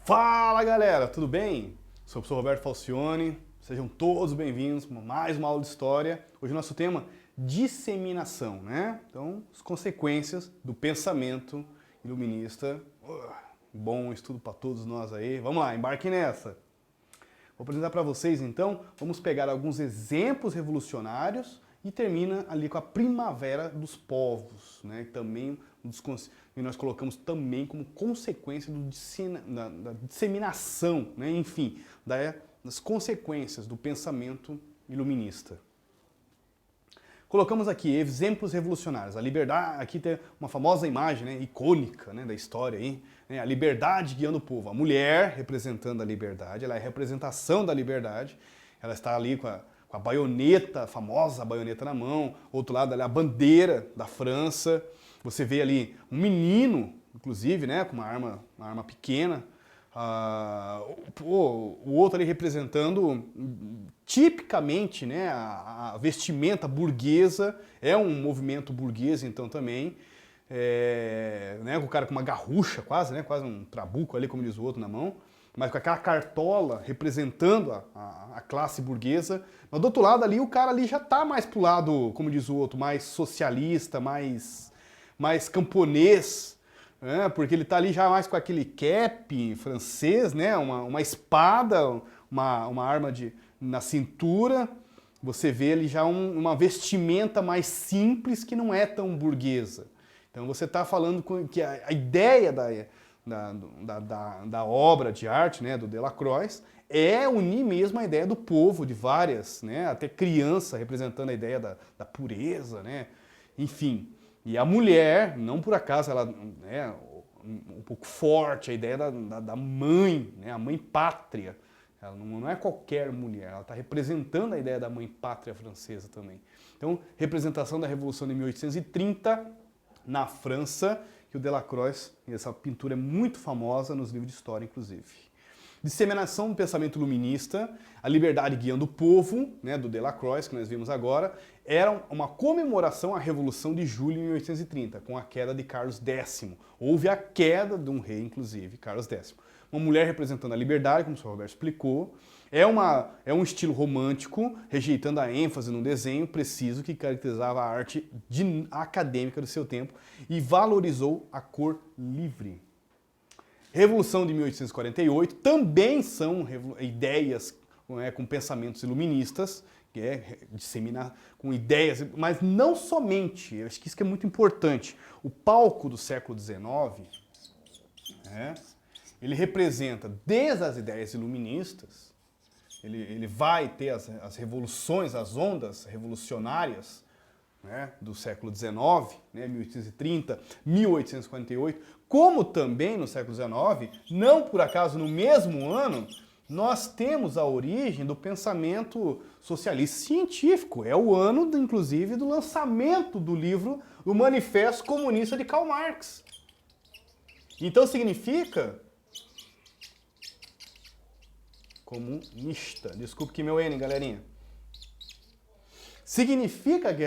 Fala galera, tudo bem? Sou o professor Roberto Falcione, sejam todos bem-vindos a mais uma aula de História. Hoje o nosso tema, disseminação, né? Então, as consequências do pensamento iluminista. Bom estudo para todos nós aí. Vamos lá, embarque nessa. Vou apresentar para vocês então, vamos pegar alguns exemplos revolucionários e termina ali com a primavera dos povos, né? Também e nós colocamos também como consequência da disseminação, né? Enfim, das consequências do pensamento iluminista. Colocamos aqui exemplos revolucionários. A liberdade, aqui tem uma famosa imagem, né, icônica, né, da história aí, né, a liberdade guiando o povo. A mulher representando a liberdade, ela é a representação da liberdade, ela está ali com a baioneta, a famosa baioneta na mão, outro lado ali a bandeira da França. Você vê ali um menino, inclusive, né, com uma arma pequena, o outro ali representando tipicamente, né, a vestimenta burguesa, é um movimento burguês então também, né, o cara com uma garrucha quase, né, quase um trabuco ali, como diz o outro, na mão, mas com aquela cartola representando a classe burguesa. Mas do outro lado ali, o cara ali já está mais pro lado, como diz o outro, mais socialista, mais camponês, né? Porque ele está ali já mais com aquele cap francês, né? Uma espada, uma arma na cintura. Você vê ali já uma vestimenta mais simples que não é tão burguesa. Então você está falando que a ideia da obra de arte, né, do Delacroix, é unir mesmo a ideia do povo, de várias, né, até criança representando a ideia da pureza, né, enfim. E a mulher, não por acaso, ela é um pouco forte, a ideia da mãe, né, a mãe pátria. Ela não é qualquer mulher, ela está representando a ideia da mãe pátria francesa também. Então, representação da Revolução de 1830 na França, que o Delacroix, essa pintura é muito famosa nos livros de história, inclusive. Disseminação do pensamento iluminista, a liberdade guiando o povo, né, do Delacroix, que nós vimos agora, era uma comemoração à Revolução de Julho de 1830, com a queda de Carlos X. Houve a queda de um rei, inclusive, Carlos X. Uma mulher representando a liberdade, como o Sr. Roberto explicou, é um estilo romântico, rejeitando a ênfase no desenho preciso que caracterizava a arte acadêmica do seu tempo e valorizou a cor livre. Revolução de 1848 também são ideias, né, com pensamentos iluministas, que é disseminar com ideias, mas não somente, eu acho que isso que é muito importante. O palco do século XIX, né, ele representa desde as ideias iluministas, ele vai ter as revoluções, as ondas revolucionárias, né, do século XIX, né, 1830, 1848, como também no século XIX, não por acaso no mesmo ano, nós temos a origem do pensamento socialista científico. É o ano, inclusive, do lançamento do livro O Manifesto Comunista de Karl Marx. Então significa comunista. Desculpe que meu N, galerinha. Significa que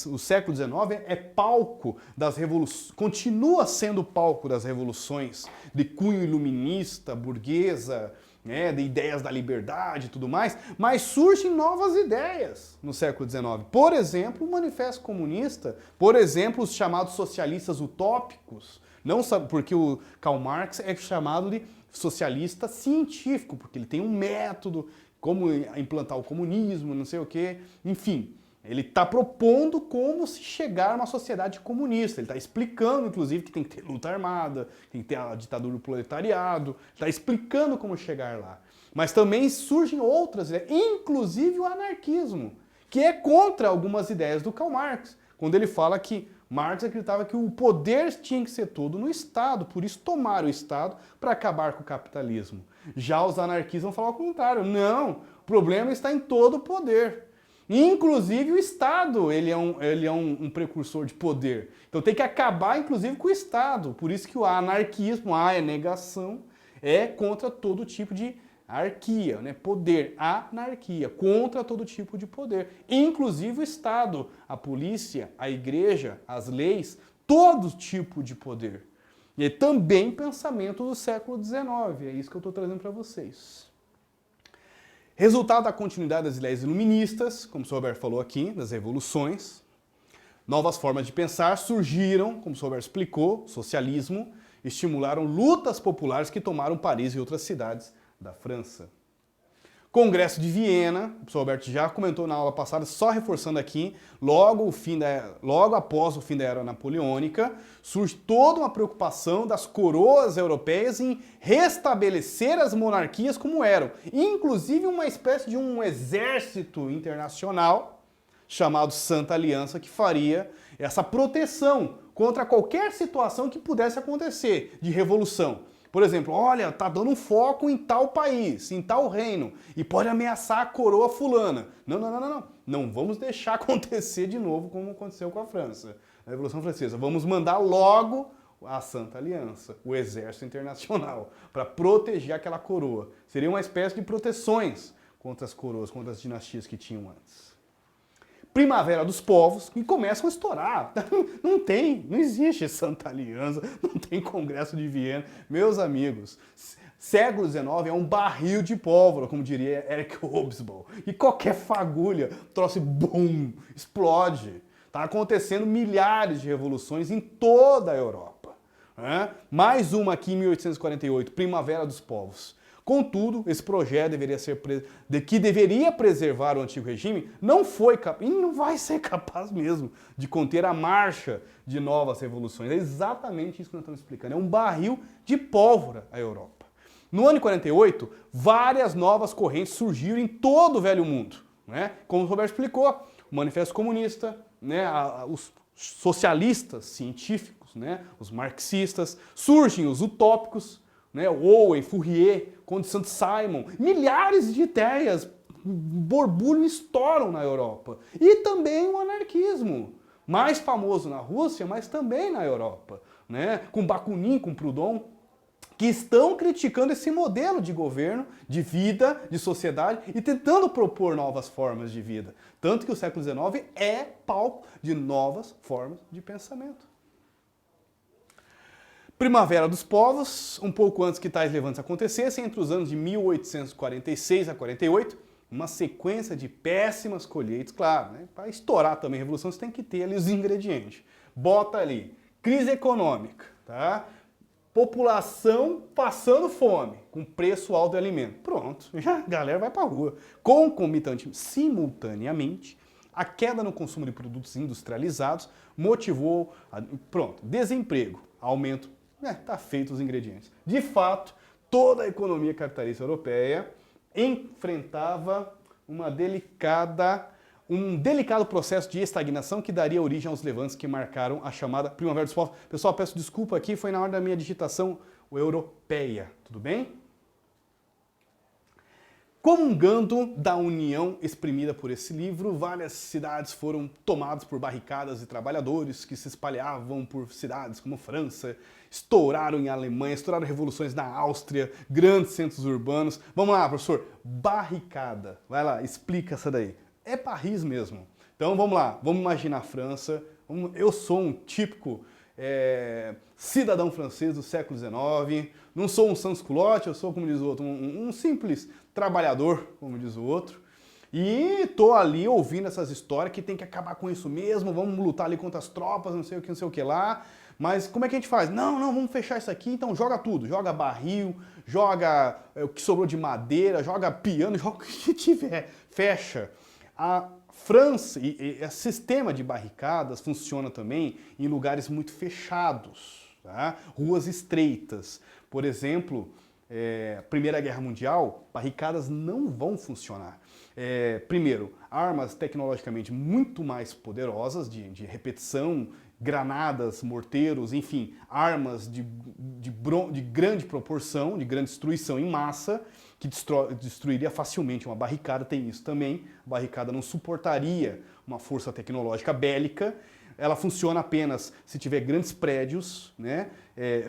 o século XIX é palco das revoluções, continua sendo palco das revoluções de cunho iluminista, burguesa, né, de ideias da liberdade e tudo mais, mas surgem novas ideias no século XIX. Por exemplo, o Manifesto Comunista, por exemplo, os chamados socialistas utópicos, não sabe, porque o Karl Marx é chamado de socialista científico, porque ele tem um método, como implantar o comunismo, não sei o quê, enfim. Ele está propondo como se chegar a uma sociedade comunista. Ele está explicando, inclusive, que tem que ter luta armada, tem que ter a ditadura do proletariado, está explicando como chegar lá. Mas também surgem outras ideias, inclusive o anarquismo, que é contra algumas ideias do Karl Marx, quando ele fala que Marx acreditava que o poder tinha que ser todo no Estado, por isso tomaram o Estado para acabar com o capitalismo. Já os anarquistas vão falar o contrário. Não, o problema está em todo o poder. Inclusive o Estado, ele é um precursor de poder. Então tem que acabar, inclusive, com o Estado. Por isso que o anarquismo, é negação, é contra todo tipo de arquia, né? Poder, anarquia, contra todo tipo de poder. Inclusive o Estado, a polícia, a igreja, as leis, todo tipo de poder. E também pensamento do século XIX, é isso que eu estou trazendo para vocês. Resultado da continuidade das ideias iluministas, como o Sr. Roberto falou aqui, das revoluções, novas formas de pensar surgiram, como o Sr. Roberto explicou, socialismo, estimularam lutas populares que tomaram Paris e outras cidades da França. Congresso de Viena, o Sr. Roberto já comentou na aula passada, só reforçando aqui, logo após o fim da Era Napoleônica, surge toda uma preocupação das coroas europeias em restabelecer as monarquias como eram, inclusive uma espécie de um exército internacional chamado Santa Aliança, que faria essa proteção contra qualquer situação que pudesse acontecer de revolução. Por exemplo, olha, tá dando um foco em tal país, em tal reino, e pode ameaçar a coroa fulana. Não. Não vamos deixar acontecer de novo como aconteceu com a França, a Revolução Francesa. Vamos mandar logo a Santa Aliança, o Exército Internacional, para proteger aquela coroa. Seria uma espécie de proteções contra as coroas, contra as dinastias que tinham antes. Primavera dos Povos, que começam a estourar. Não existe Santa Aliança, não tem Congresso de Viena. Meus amigos, século XIX é um barril de pólvora, como diria Eric Hobsbawm. E qualquer fagulha, troço boom, explode. Está acontecendo milhares de revoluções em toda a Europa. Mais uma aqui em 1848, Primavera dos Povos. Contudo, esse projeto que deveria preservar o antigo regime não foi capaz, e não vai ser capaz mesmo, de conter a marcha de novas revoluções. É exatamente isso que nós estamos explicando. É um barril de pólvora a Europa. No ano de 48, várias novas correntes surgiram em todo o Velho Mundo. Como o Roberto explicou, o Manifesto Comunista, os socialistas científicos, os marxistas, surgem os utópicos, Owen, Fourier, Conde Saint-Simon, milhares de ideias borbulham e estouram na Europa. E também o anarquismo, mais famoso na Rússia, mas também na Europa, com Bakunin, com Proudhon, que estão criticando esse modelo de governo, de vida, de sociedade e tentando propor novas formas de vida. Tanto que o século XIX é palco de novas formas de pensamento. Primavera dos Povos, um pouco antes que tais levantes acontecessem, entre os anos de 1846 a 48, uma sequência de péssimas colheitas, claro, para estourar também a revolução você tem que ter ali os ingredientes. Bota ali, crise econômica, tá? População passando fome, com preço alto de alimento. Pronto, já a galera vai para a rua. Simultaneamente, a queda no consumo de produtos industrializados motivou, desemprego, aumento. Tá feito os ingredientes. De fato, toda a economia capitalista europeia enfrentava um delicado processo de estagnação que daria origem aos levantes que marcaram a chamada Primavera dos Povos. Pessoal, peço desculpa aqui, foi na hora da minha digitação europeia, tudo bem? Comungando da união exprimida por esse livro, várias cidades foram tomadas por barricadas de trabalhadores que se espalhavam por cidades como França, estouraram em Alemanha, estouraram revoluções na Áustria, grandes centros urbanos. Vamos lá, professor, barricada, vai lá, explica essa daí. É Paris mesmo. Então vamos lá, vamos imaginar a França. Eu sou um típico cidadão francês do século XIX, não sou um sans-culotte, eu sou, como diz o outro, um simples trabalhador, como diz o outro, e tô ali ouvindo essas histórias que tem que acabar com isso mesmo, vamos lutar ali contra as tropas, não sei o que lá, mas como é que a gente faz? Não, vamos fechar isso aqui, então joga tudo, joga barril, joga o que sobrou de madeira, joga piano, joga o que tiver, fecha. A França, e esse sistema de barricadas funciona também em lugares muito fechados, tá? Ruas estreitas. Por exemplo, Primeira Guerra Mundial, barricadas não vão funcionar. Primeiro, armas tecnologicamente muito mais poderosas, de repetição, granadas, morteiros, enfim, armas de grande proporção, de grande destruição em massa, que destruiria facilmente uma barricada, tem isso também. A barricada não suportaria uma força tecnológica bélica. Ela funciona apenas se tiver grandes prédios,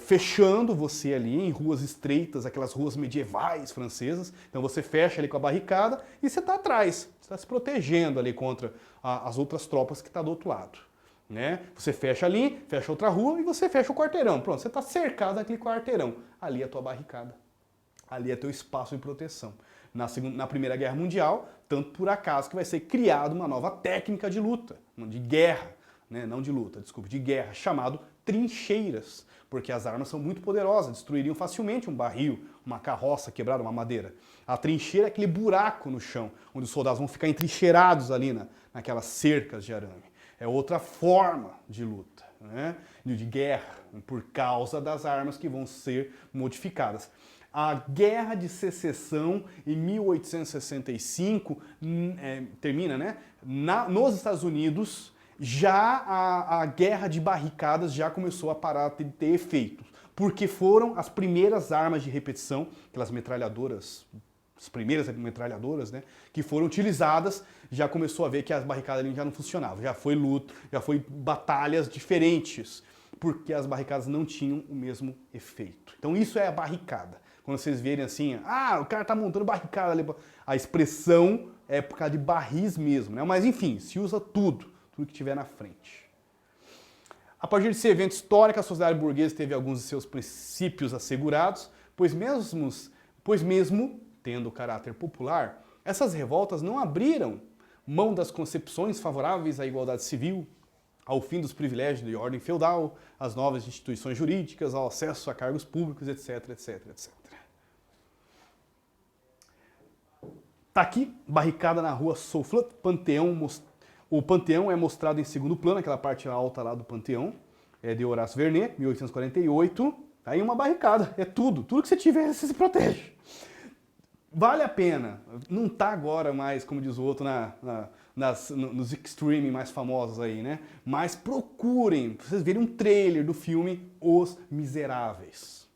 fechando você ali em ruas estreitas, aquelas ruas medievais francesas. Então você fecha ali com a barricada e você está atrás, você está se protegendo ali contra as outras tropas que estão do outro lado. né? Você fecha ali, fecha outra rua e você fecha o quarteirão. Pronto, você está cercado naquele quarteirão. Ali é a tua barricada. Ali é teu espaço de proteção. Na Primeira Guerra Mundial, tanto por acaso que vai ser criada uma nova técnica de luta, de guerra, né? Não de luta, desculpe, de guerra, chamado trincheiras, porque as armas são muito poderosas, destruiriam facilmente um barril, uma carroça quebrada, uma madeira. A trincheira é aquele buraco no chão, onde os soldados vão ficar entrincheirados ali naquelas cercas de arame. É outra forma de luta, né? De guerra, por causa das armas que vão ser modificadas. A Guerra de Secessão, em 1865, termina, né? Nos Estados Unidos, já a Guerra de Barricadas já começou a parar de ter efeitos, porque foram as primeiras armas de repetição, aquelas metralhadoras, as primeiras metralhadoras, né, que foram utilizadas, já começou a ver que as barricadas ali já não funcionavam, já foi luta, já foi batalhas diferentes, porque as barricadas não tinham o mesmo efeito. Então isso é a barricada. Quando vocês verem assim, o cara tá montando barricada ali, a expressão é por causa de barris mesmo, né? Mas enfim, se usa tudo que tiver na frente. A partir desse evento histórico, a sociedade burguesa teve alguns de seus princípios assegurados, pois mesmo tendo caráter popular, essas revoltas não abriram mão das concepções favoráveis à igualdade civil, ao fim dos privilégios de ordem feudal, às novas instituições jurídicas, ao acesso a cargos públicos, etc, etc, etc. Tá aqui, barricada na rua Souflat, Panteão. O Panteão é mostrado em segundo plano, aquela parte alta lá do Panteão, é de Horace Vernet, 1848. Aí uma barricada, é tudo que você tiver, você se protege. Vale a pena, não tá agora mais, como diz o outro, nos extreme mais famosos aí, né? Mas procurem, pra vocês verem um trailer do filme Os Miseráveis.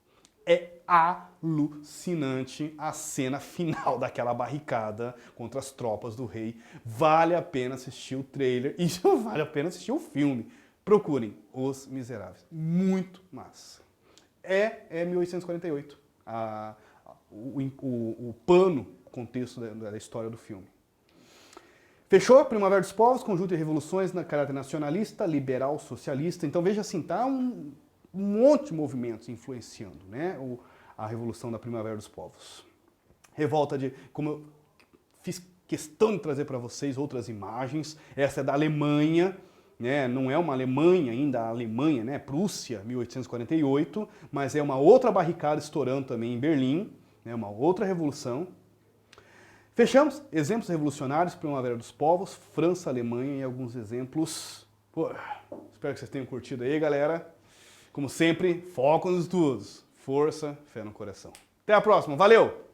É alucinante a cena final daquela barricada contra as tropas do rei. Vale a pena assistir o trailer e vale a pena assistir o filme. Procurem Os Miseráveis. Muito massa. É 1848. O pano, contexto da história do filme. Fechou? Primavera dos Povos, conjunto de revoluções na caráter nacionalista, liberal, socialista. Então veja assim, tá um monte de movimentos influenciando, né, a Revolução da Primavera dos Povos. Revolta como eu fiz questão de trazer para vocês outras imagens, essa é da Alemanha, né, não é uma Alemanha ainda, a Alemanha, né, Prússia, 1848, mas é uma outra barricada estourando também em Berlim, né, uma outra revolução. Fechamos, exemplos revolucionários, Primavera dos Povos, França, Alemanha e alguns exemplos. Pô, espero que vocês tenham curtido aí, galera. Como sempre, foco nos estudos. Força, fé no coração. Até a próxima, valeu!